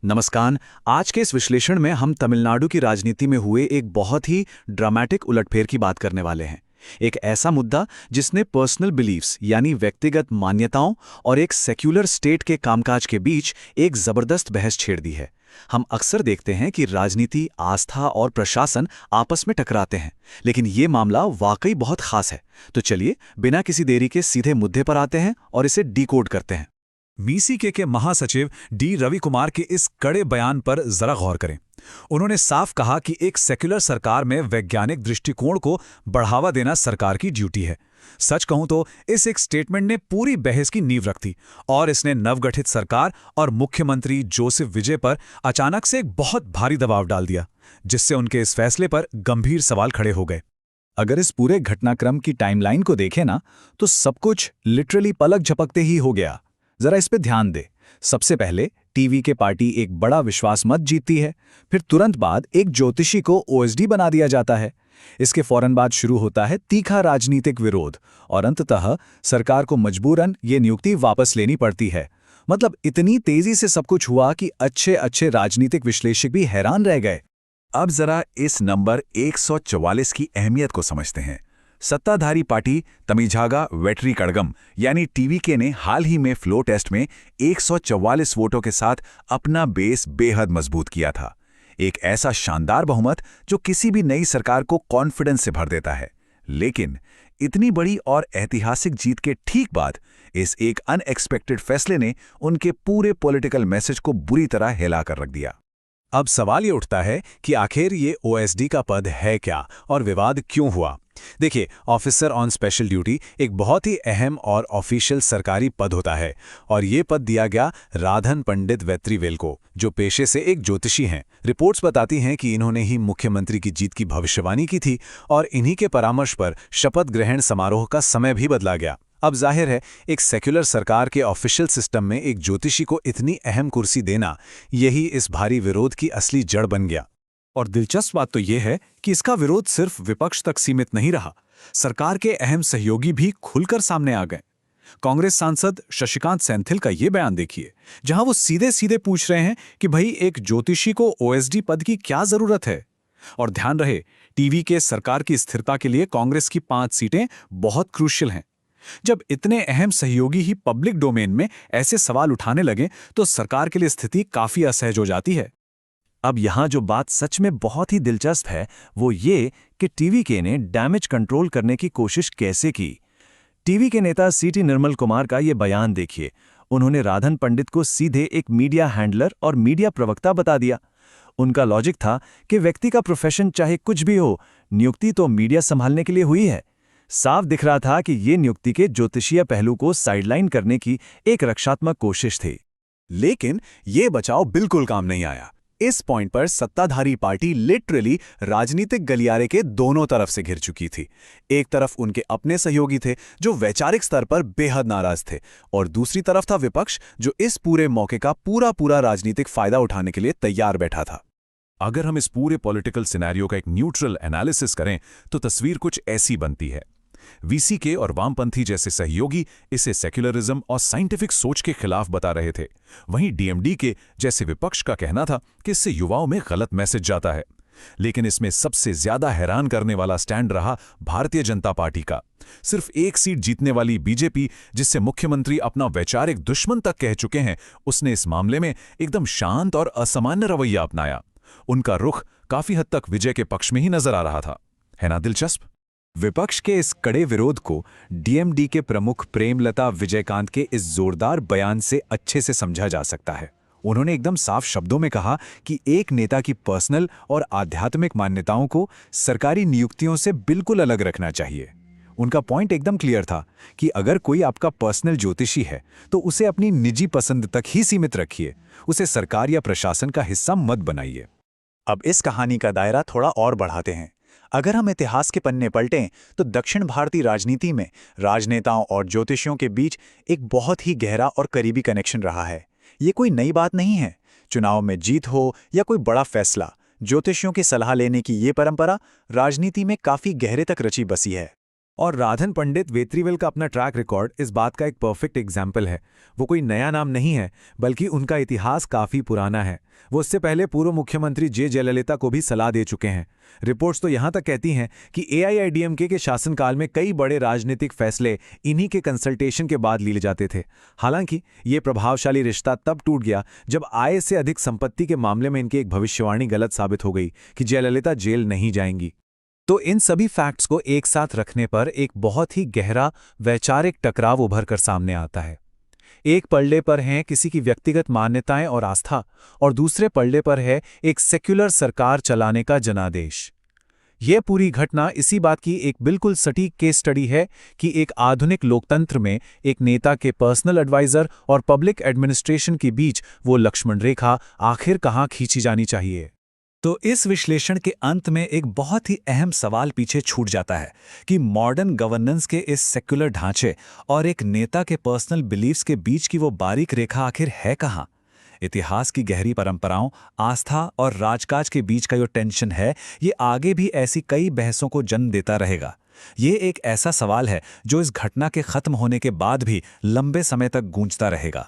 नमस्कार। आज के इस विश्लेषण में हम तमिलनाडु की राजनीति में हुए एक बहुत ही ड्रामेटिक उलटफेर की बात करने वाले हैं। एक ऐसा मुद्दा जिसने पर्सनल बिलीफ्स यानी व्यक्तिगत मान्यताओं और एक सेक्युलर स्टेट के कामकाज के बीच एक जबरदस्त बहस छेड़ दी है। हम अक्सर देखते हैं कि राजनीति, आस्था और प्रशासन आपस में टकराते हैं, लेकिन ये मामला वाकई बहुत खास है। तो चलिए बिना किसी देरी के सीधे मुद्दे पर आते हैं और इसे डिकोड करते हैं। वीसीके के महासचिव डी रवि कुमार के इस कड़े बयान पर जरा गौर करें। उन्होंने साफ कहा कि एक सेक्युलर सरकार में वैज्ञानिक दृष्टिकोण को बढ़ावा देना सरकार की ड्यूटी है। सच कहूं तो इस एक स्टेटमेंट ने पूरी बहस की नींव रख दी और इसने नवगठित सरकार और मुख्यमंत्री जोसेफ विजय पर अचानक से एक बहुत भारी दबाव डाल दिया, जिससे उनके इस फैसले पर गंभीर सवाल खड़े हो गए। अगर इस पूरे घटनाक्रम की टाइमलाइन को देखें ना, तो सब कुछ लिटरली पलक झपकते ही हो गया। जरा इस पे ध्यान दे। सबसे पहले टीवी के पार्टी एक बड़ा विश्वास मत जीतती है, फिर तुरंत बाद एक ज्योतिषी को ओएसडी बना दिया जाता है। इसके फौरन बाद शुरू होता है तीखा राजनीतिक विरोध और अंततः सरकार को मजबूरन ये नियुक्ति वापस लेनी पड़ती है। मतलब इतनी तेजी से सब कुछ हुआ कि अच्छे अच्छे राजनीतिक विश्लेषक भी हैरान रह गए। अब जरा इस नंबर 144 की अहमियत को समझते हैं। सत्ताधारी पार्टी तमिझागा वेट्री कड़गम यानी टीवीके ने हाल ही में फ्लो टेस्ट में 144 वोटों के साथ अपना बेस बेहद मजबूत किया था। एक ऐसा शानदार बहुमत जो किसी भी नई सरकार को कॉन्फिडेंस से भर देता है। लेकिन इतनी बड़ी और ऐतिहासिक जीत के ठीक बाद इस एक अनएक्सपेक्टेड फैसले ने उनके पूरे पॉलिटिकल मैसेज को बुरी तरह हिला कर रख दिया। अब सवाल ये उठता है कि आखिर ये ओएसडी का पद है क्या और विवाद क्यों हुआ। देखिए, ऑफिसर ऑन स्पेशल ड्यूटी एक बहुत ही अहम और ऑफिशियल सरकारी पद होता है और ये पद दिया गया राधन पंडित वेत्रीवेल को, जो पेशे से एक ज्योतिषी हैं। रिपोर्ट्स बताती हैं कि इन्होंने ही मुख्यमंत्री की जीत की भविष्यवाणी की थी और इन्हीं के परामर्श पर शपथ ग्रहण समारोह का समय भी बदला गया। अब जाहिर है, एक सेक्युलर सरकार के ऑफिशियल सिस्टम में एक ज्योतिषी को इतनी अहम कुर्सी देना, यही इस भारी विरोध की असली जड़ बन गया। और दिलचस्प बात तो यह है कि इसका विरोध सिर्फ विपक्ष तक सीमित नहीं रहा। सरकार के अहम सहयोगी भी खुलकर सामने आ गए। कांग्रेस सांसद शशिकांत सेंथिल का ये बयान देखिए, जहां वो सीधे सीधे पूछ रहे हैं कि भाई एक ज्योतिषी को ओएसडी पद की क्या जरूरत है। और ध्यान रहे, टीवी के सरकार की स्थिरता के लिए कांग्रेस की 5 सीटें बहुत क्रूशियल हैं। जब इतने अहम सहयोगी ही पब्लिक डोमेन में ऐसे सवाल उठाने लगे तो सरकार के लिए स्थिति काफी असहज हो जाती है। अब यहाँ जो बात सच में बहुत ही दिलचस्प है वो ये कि टीवीके ने डैमेज कंट्रोल करने की कोशिश कैसे की। टीवी के नेता सीटी निर्मल कुमार का ये बयान देखिए। उन्होंने राधन पंडित को सीधे एक मीडिया हैंडलर और मीडिया प्रवक्ता बता दिया। उनका लॉजिक था कि व्यक्ति का प्रोफेशन चाहे कुछ भी हो, नियुक्ति तो मीडिया संभालने के लिए हुई है। साफ दिख रहा था कि ये नियुक्ति के ज्योतिषीय पहलू को साइडलाइन करने की एक रक्षात्मक कोशिश थी। लेकिन ये बचाव बिल्कुल काम नहीं आया। इस पॉइंट पर सत्ताधारी पार्टी लिटरली राजनीतिक गलियारे के दोनों तरफ से घिर चुकी थी। एक तरफ उनके अपने सहयोगी थे जो वैचारिक स्तर पर बेहद नाराज थे, और दूसरी तरफ था विपक्ष जो इस पूरे मौके का पूरा राजनीतिक फायदा उठाने के लिए तैयार बैठा था। अगर हम इस पूरे पॉलिटिकल सिनेरियो का एक न्यूट्रल एनालिसिस करें तो तस्वीर कुछ ऐसी बनती है। वीसीके और वामपंथी जैसे सहयोगी इसे सेक्युलरिज्म और साइंटिफिक सोच के खिलाफ बता रहे थे। वहीं डीएमडीके जैसे विपक्ष का कहना था कि इससे युवाओं में गलत मैसेज जाता है। लेकिन इसमें सबसे ज्यादा हैरान करने वाला स्टैंड रहा भारतीय जनता पार्टी का। सिर्फ एक सीट जीतने वाली बीजेपी, जिससे मुख्यमंत्री अपना वैचारिक दुश्मन तक कह चुके हैं, उसने इस मामले में एकदम शांत और असामान्य रवैया अपनाया। उनका रुख काफी हद तक विजय के पक्ष में ही नजर आ रहा था। है ना दिलचस्प? विपक्ष के इस कड़े विरोध को डीएमडी के प्रमुख प्रेमलता विजयकांत के इस जोरदार बयान से अच्छे से समझा जा सकता है। उन्होंने एकदम साफ शब्दों में कहा कि एक नेता की पर्सनल और आध्यात्मिक मान्यताओं को सरकारी नियुक्तियों से बिल्कुल अलग रखना चाहिए। उनका पॉइंट एकदम क्लियर था कि अगर कोई आपका पर्सनल ज्योतिषी है तो उसे अपनी निजी पसंद तक ही सीमित रखिए, उसे सरकार या प्रशासन का हिस्सा मत बनाइए। अब इस कहानी का दायरा थोड़ा और बढ़ाते हैं। अगर हम इतिहास के पन्ने पलटें तो दक्षिण भारतीय राजनीति में राजनेताओं और ज्योतिषियों के बीच एक बहुत ही गहरा और करीबी कनेक्शन रहा है। ये कोई नई बात नहीं है। चुनाव में जीत हो या कोई बड़ा फैसला, ज्योतिषियों की सलाह लेने की ये परंपरा राजनीति में काफी गहरे तक रची बसी है। और राधन पंडित वेत्रीवेल का अपना ट्रैक रिकॉर्ड इस बात का एक परफेक्ट एग्जाम्पल है। वो कोई नया नाम नहीं है, बल्कि उनका इतिहास काफ़ी पुराना है। वो इससे पहले पूर्व मुख्यमंत्री जे जयललिता को भी सलाह दे चुके हैं। रिपोर्ट्स तो यहाँ तक कहती हैं कि एआईआईडीएमके के शासनकाल में कई बड़े राजनीतिक फैसले इन्हीं के कंसल्टेशन के बाद लिए जाते थे। हालांकि ये प्रभावशाली रिश्ता तब टूट गया जब आय से अधिक संपत्ति के मामले में इनकी एक भविष्यवाणी गलत साबित हो गई कि जयललिता जेल नहीं जाएंगी। तो इन सभी फैक्ट्स को एक साथ रखने पर एक बहुत ही गहरा वैचारिक टकराव उभर कर सामने आता है। एक पलड़े पर हैं किसी की व्यक्तिगत मान्यताएं और आस्था, और दूसरे पलड़े पर है एक सेक्युलर सरकार चलाने का जनादेश। यह पूरी घटना इसी बात की एक बिल्कुल सटीक केस स्टडी है कि एक आधुनिक लोकतंत्र में एक नेता के पर्सनल एडवाइजर और पब्लिक एडमिनिस्ट्रेशन के बीच वो लक्ष्मण रेखा आखिर कहाँ खींची जानी चाहिए। तो इस विश्लेषण के अंत में एक बहुत ही अहम सवाल पीछे छूट जाता है कि मॉडर्न गवर्नेंस के इस सेक्युलर ढांचे और एक नेता के पर्सनल बिलीफ्स के बीच की वो बारीक रेखा आखिर है कहाँ। इतिहास की गहरी परंपराओं, आस्था और राजकाज के बीच का जो टेंशन है, ये आगे भी ऐसी कई बहसों को जन्म देता रहेगा। ये एक ऐसा सवाल है जो इस घटना के खत्म होने के बाद भी लंबे समय तक गूंजता रहेगा।